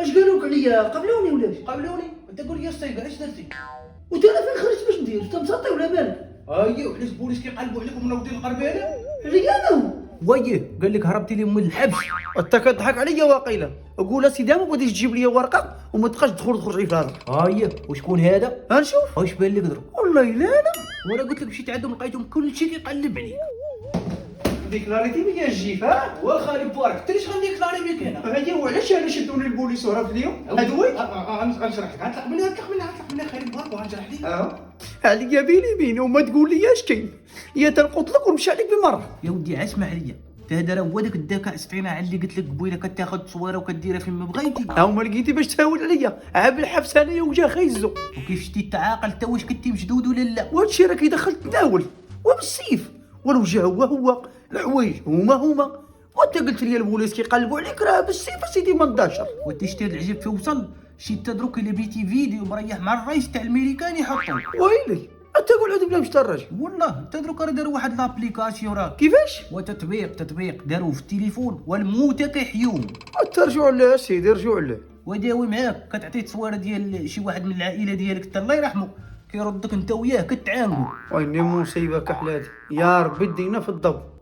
اش قالوك عليا؟ قبلوني ولا اش؟ قابلوني انت قول لي يا سيدي اش درتي؟ وانت انا فين خرجت باش ندير؟ انت مسطي ولا بالك؟ اييه وعلاش البوليس كيقلبوا عليكم منوضين القربانه؟ رياضه. ويه قال لك هربتي لي من الحبس. انت كتضحك عليا واقيلا. اقول اسيدي ما بغيتيش تجيب لي ورقه وما تبقاش تدخل تخرج في هذا. اييه وشكون هذا؟ غنشوف. واش بان لك درك؟ والله الا انا وانا قلت لك مشيت عندهم لقيتهم كلشي كيقلب عليك. ديكلاريتي بيا الجيف ها؟ وخالي بارك انت ليش غنديكلاري بيك هنا؟ هادي وعلاش انا شدوني البوليس وهربت ليهم؟ هادوي؟ غنشرح لك غنطلق منها خالي بارك وغنشرح لك. عليا بيني بيني وما تقول لياش كاين. يا تنقط لك ونمشي عليك بمره. يا ودي اسمع عليا هذا راه هو داك الذكاء الاصطناعي اللي قلت لك قبيله كتاخذ تصويره وكديرها فين ما بغيتي. هاهما لقيتي باش تهاول عليا عاب الحبس انايا وجا خيزو. وكيف شتي تعاقل انت واش كنتي مشدود ولا لا؟ وهادشي راه كيدخل تناول وبالسيف والوجه هو الحوايج هما وانت قلت لي البوليس كيقلبوا عليك راه بالسيف اسيدي ما نداشر. وانت شتي هاد العجب فين وصل؟ شي انت دروك الا بيتي فيديو مريح مع الرئيس تاع الميريكان يحطو. ويلي انت قول عاد بلا باش تراجع. والله انت دروك راه داروا واحد لابليكاسيون راه كيفاش؟ تطبيق داروه في التليفون والموتى كيحيوهم. ترجعوا له سيدي رجعوا له. وداوي معاك كتعطيه تصويره ديال شي واحد من العائله ديالك حتى الله يرحمه كيردك انت وياه كتعانقوا. ويني مصيبه كحلاتي يا ربي دينا في الضو.